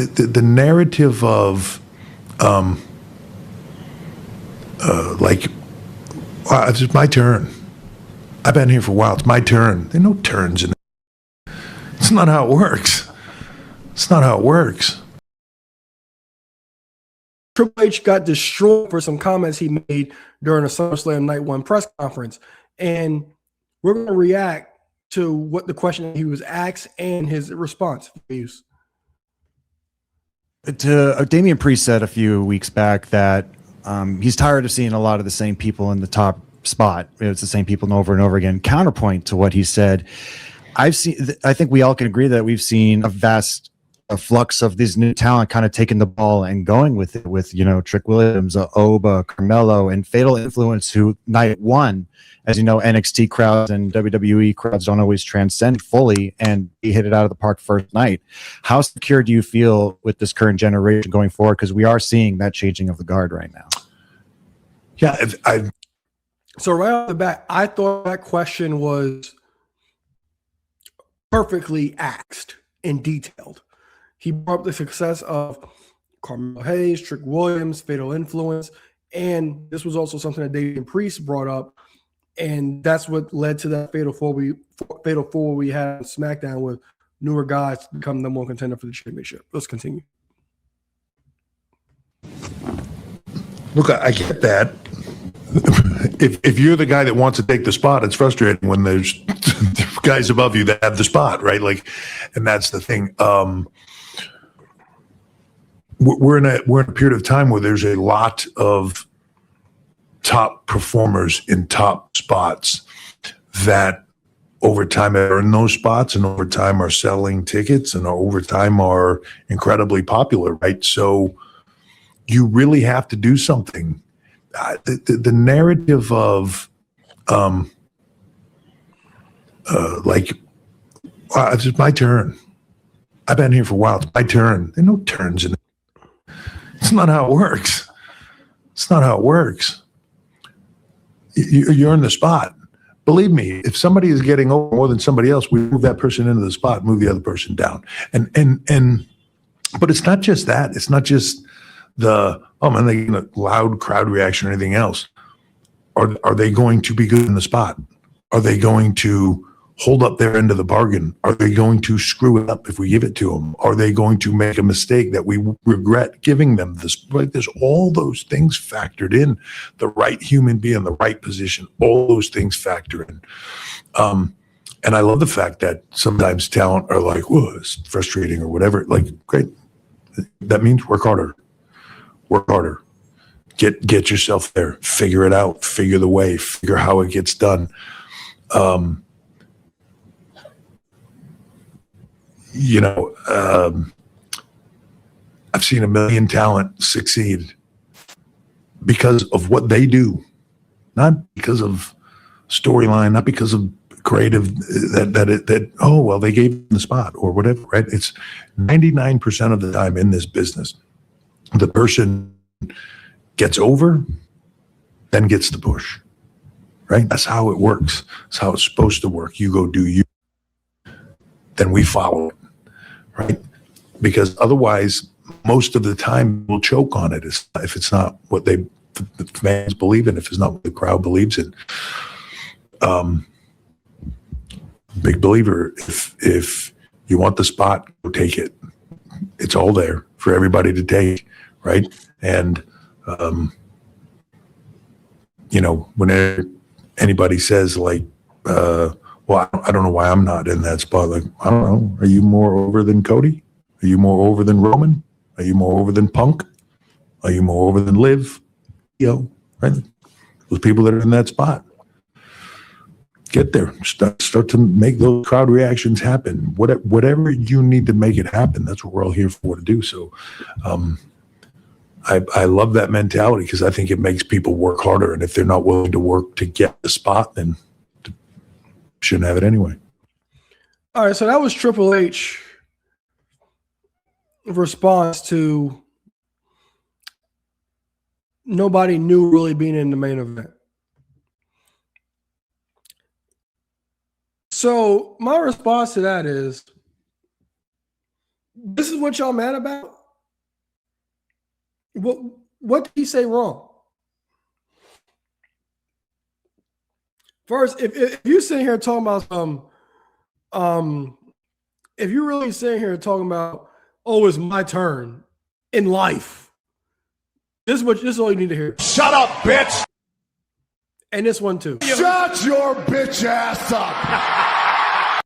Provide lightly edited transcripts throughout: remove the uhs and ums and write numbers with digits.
the narrative of like, it's my turn. I've been here for a while. It's my turn. There are no turns in it. It's not how it works. It's not how it works. Triple H got destroyed for some comments he made during the SummerSlam Night 1 press conference. And we're going to react to what the question he was asked and his response. Damian Priest said a few weeks back that he's tired of seeing a lot of the same people in the top spot. It's the same people over and over again. Counterpoint to what he said, I think we all can agree that we've seen a vast flux of this new talent kind of taking the ball and going with it, with, Trick Williams, Oba, Carmelo, and Fatal Influence, who night one, as you know, NXT crowds and WWE crowds don't always transcend fully, and he hit it out of the park first night. How secure do you feel with this current generation going forward? Because we are seeing that changing of the guard right now. Yeah, So right off the bat, I thought that question was perfectly asked and detailed. He brought up the success of Carmelo Hayes, Trick Williams, Fatal Influence, and this was also something that Damian Priest brought up, and that's what led to that fatal four we had on SmackDown with newer guys to become the number one contender for the championship. Let's continue. Look, I get that. If you're the guy that wants to take the spot, it's frustrating when there's guys above you that have the spot, right? Like, and that's the thing. We're in a period of time where there's a lot of top performers in top spots that over time are in those spots and over time are selling tickets and over time are incredibly popular, right? So you really have to do something. The narrative of like, it's just my turn. I've been here for a while. It's my turn. There are no turns in it. It's not how it works. It's not how it works. You're in the spot. Believe me, if somebody is getting over more than somebody else, we move that person into the spot, move the other person down. But it's not just that. It's not just the, oh man, they get a loud crowd reaction or anything else. Are they going to be good in the spot? Are they going to hold up their end of the bargain? Are they going to screw it up if we give it to them? Are they going to make a mistake that we regret giving them this? Like, there's all those things factored in. The right human being in the right position, all those things factor in. And I love the fact that sometimes talent are like, whoa, it's frustrating or whatever. Like, great. That means work harder. Work harder. Get yourself there. Figure it out. Figure the way. Figure how it gets done. I've seen a million talent succeed because of what they do, not because of storyline, not because of creative they gave them the spot or whatever, right? It's 99% of the time in this business, the person gets over, then gets the push, right? That's how it works. That's how it's supposed to work. You go do you, then we follow it, right? Because otherwise, most of the time we'll choke on it if it's not what the fans believe in, if it's not what the crowd believes in. Big believer, if you want the spot, go take it. It's all there for everybody to take, right? And whenever anybody says like, well, I don't know why I'm not in that spot. Like, I don't know. Are you more over than Cody? Are you more over than Roman? Are you more over than Punk? Are you more over than Liv? Right? Those people that are in that spot. Get there. Start to make those crowd reactions happen. Whatever you need to make it happen, that's what we're all here for to do. So I love that mentality because I think it makes people work harder. And if they're not willing to work to get the spot, then shouldn't have it anyway. All right, so that was Triple H response to nobody new really being in the main event. So my response to that is, This is what y'all mad about? What did he say wrong? First, if you sit here talking about if you're really sitting here talking about, oh, it's my turn in life, this is all you need to hear. Shut up, bitch! And this one too. Shut your bitch ass up!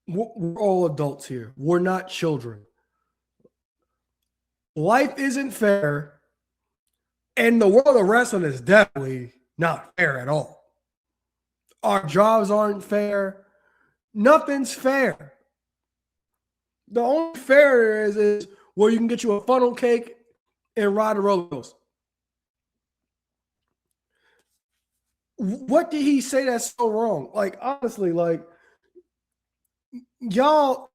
We're all adults here. We're not children. Life isn't fair, and the world of wrestling is definitely not fair at all. Our jobs aren't fair. Nothing's fair. The only fair is where you can get you a funnel cake and ride a roller coaster. What did he say that's so wrong? Like, honestly, like, y'all,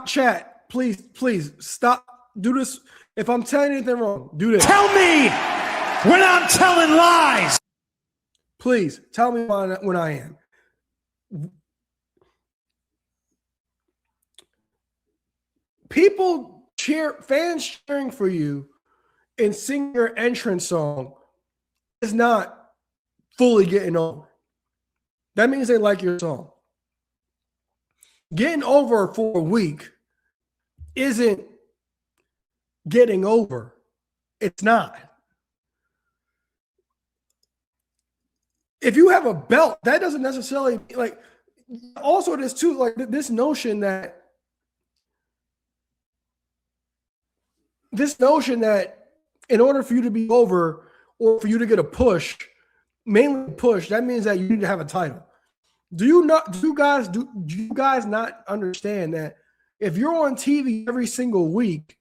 chat, please stop. Do this. If I'm telling anything wrong, do this. Tell me when I'm telling lies! Please tell me when I am. People fans cheering for you and sing your entrance song is not fully getting over. That means they like your song. Getting over for a week isn't getting over. It's not. If you have a belt, that doesn't necessarily, like, also this too, like this notion that in order for you to be over or for you to get a push, mainly a push, that means that you need to have a title. Do you guys not understand that if you're on TV every single week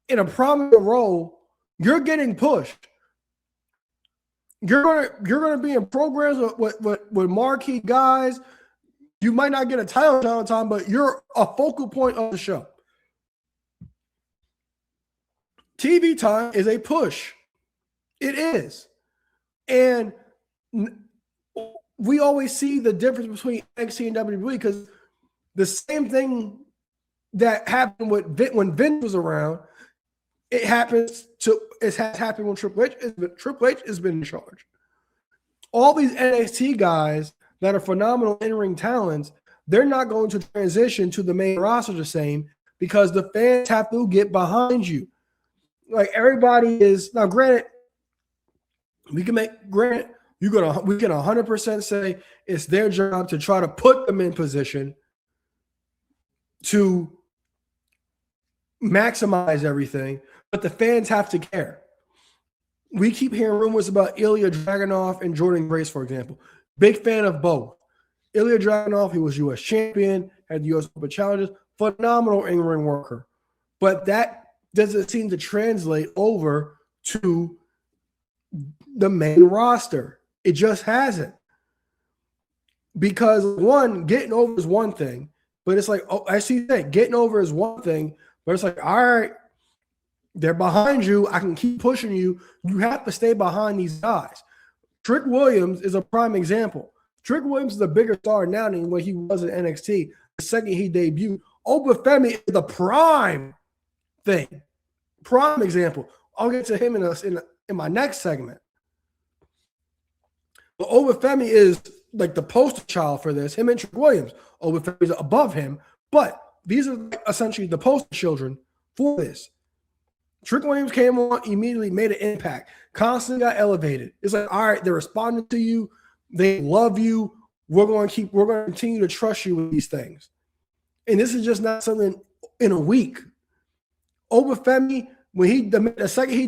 in a prominent role, you're getting pushed? You're gonna be in programs with marquee guys. You might not get a title all the time, but you're a focal point of the show. TV time is a push. It is. And we always see the difference between NXT and WWE because the same thing that happened when Vince was around, it has happened when Triple H has been in charge. All these NXT guys that are phenomenal in-ring talents, they're not going to transition to the main roster the same because the fans have to get behind you. Like everybody is now. Granted, we can 100% say it's their job to try to put them in position to maximize everything, but the fans have to care. We keep hearing rumors about Ilya Dragunov and Jordan Grace, for example. Big fan of both. Ilya Dragunov, he was U.S. champion, had the U.S. Open challenges, phenomenal in-ring worker. But that doesn't seem to translate over to the main roster. It just hasn't. Because one, getting over is one thing, but it's like, oh, I see that getting over is one thing, but it's like, all right, they're behind you. I can keep pushing you. You have to stay behind these guys. Trick Williams is a prime example. Trick Williams is a bigger star now than what he was in NXT the second he debuted. Obafemi is the prime thing. Prime example. I'll get to him in my next segment. But Obafemi is like the poster child for this. Him and Trick Williams. Obafemi is above him, but these are essentially the poster children for this. Trick Williams came on, immediately made an impact. Constantly got elevated. It's like, all right, they're responding to you. They love you. We're going to continue to trust you with these things. And this is just not something in a week. Obafemi, when the second he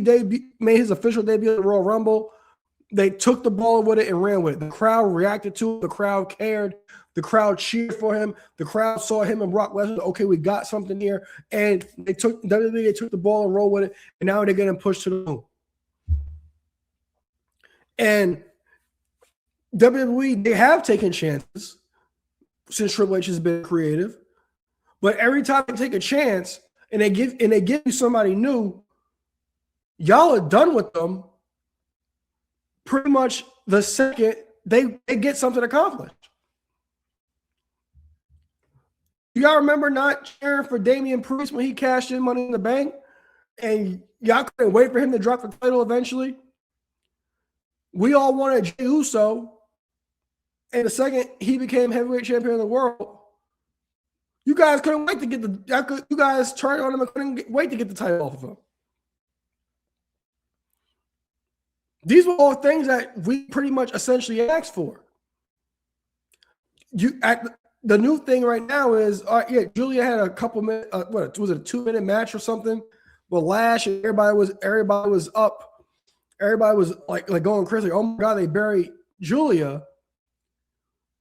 made his official debut at the Royal Rumble, they took the ball with it and ran with it. The crowd reacted to it. The crowd cared. The crowd cheered for him. The crowd saw him and Brock Lesnar. Okay, we got something here. And they took the ball and rolled with it. And now they're getting pushed to the moon. And WWE, they have taken chances since Triple H has been creative. But every time they take a chance and they give you somebody new, y'all are done with them pretty much the second they get something accomplished. You gotta remember not cheering for Damian Priest when he cashed in Money in the Bank, and y'all couldn't wait for him to drop the title eventually. We all wanted Jey Uso, and the second he became heavyweight champion of the world, you guys couldn't wait to get you guys turned on him and couldn't wait to get the title off of him. These were all things that we pretty much essentially asked for. The new thing right now is, Julia had a couple minutes. What was it, a 2-minute match or something? With Lash, and everybody was up. Everybody was like going crazy. Oh my God, they buried Julia.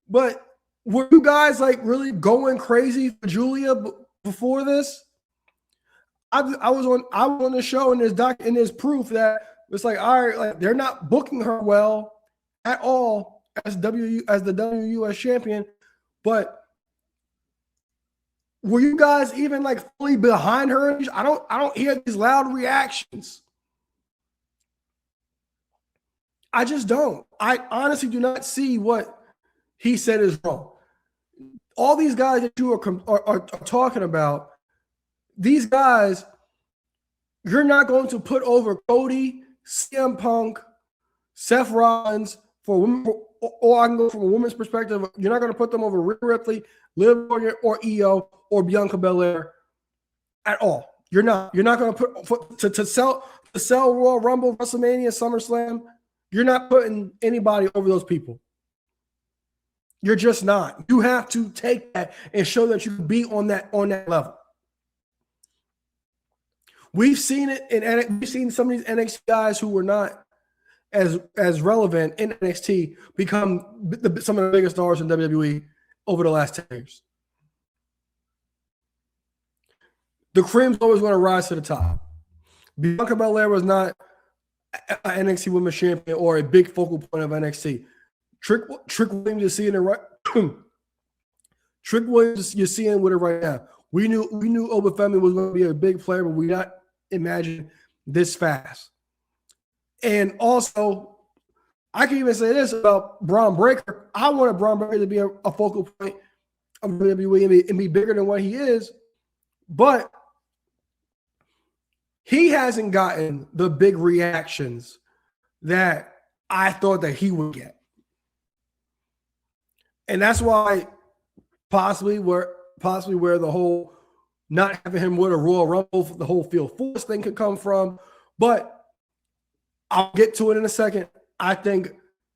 But were you guys like really going crazy for Julia before this? I was on the show, and there's proof that it's like, all right, like they're not booking her well at all as the WUS champion. But were you guys even like fully behind her? I don't hear these loud reactions. I just don't. I honestly do not see what he said is wrong. All these guys that you are talking about, these guys, you're not going to put over Cody, CM Punk, Seth Rollins for women, or I can go from a woman's perspective. You're not going to put them over Rhea Ripley, Liv Morgan, or Io, or Bianca Belair at all. You're not. You're not going to to sell Royal Rumble, WrestleMania, SummerSlam. You're not putting anybody over those people. You're just not. You have to take that and show that you can be on that level. We've seen it, and we've seen some of these NXT guys who were not as relevant in NXT become some of the biggest stars in WWE over the last 10 years. The cream's always going to rise to the top. Bianca Belair was not an NXT Women's Champion or a big focal point of NXT. Trick Williams, you're seeing it right. Trick Williams, you're seeing with it right now. We knew Obafemi was going to be a big player, but we not imagine this fast. And also, I can even say this about Braun Breaker. I wanted Braun Breaker to be a focal point of WWE and be bigger than what he is, but he hasn't gotten the big reactions that I thought that he would get. And that's why possibly where the whole not having him win a Royal Rumble, the whole Feel Force thing could come from. But I'll get to it in a second. I think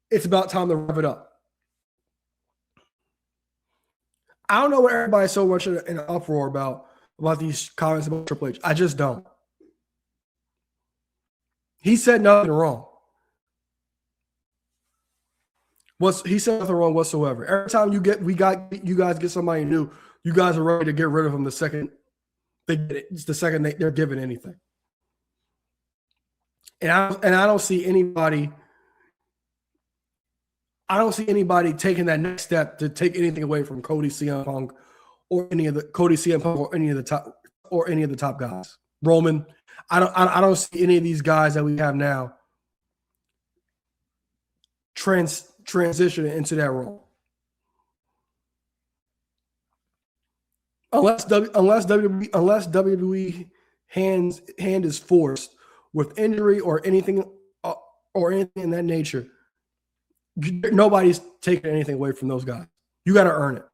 it's about time to wrap it up. I don't know what everybody's so much in an uproar about these comments about Triple H. I just don't. He said nothing wrong. He said nothing wrong whatsoever. Every time you guys get somebody new, you guys are ready to get rid of them the second they get it. It's the second they're given anything. And I don't see anybody. I don't see anybody taking that next step to take anything away from Cody, CM Punk, or any of the top guys. Roman. I don't see any of these guys that we have now transitioning into that role. Unless WWE hand is forced with injury or anything in that nature, nobody's taking anything away from those guys. You got to earn it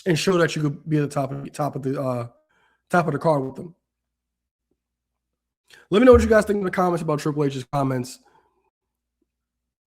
and show that you could be at the top of the card with them. Let me know what you guys think in the comments about Triple H's comments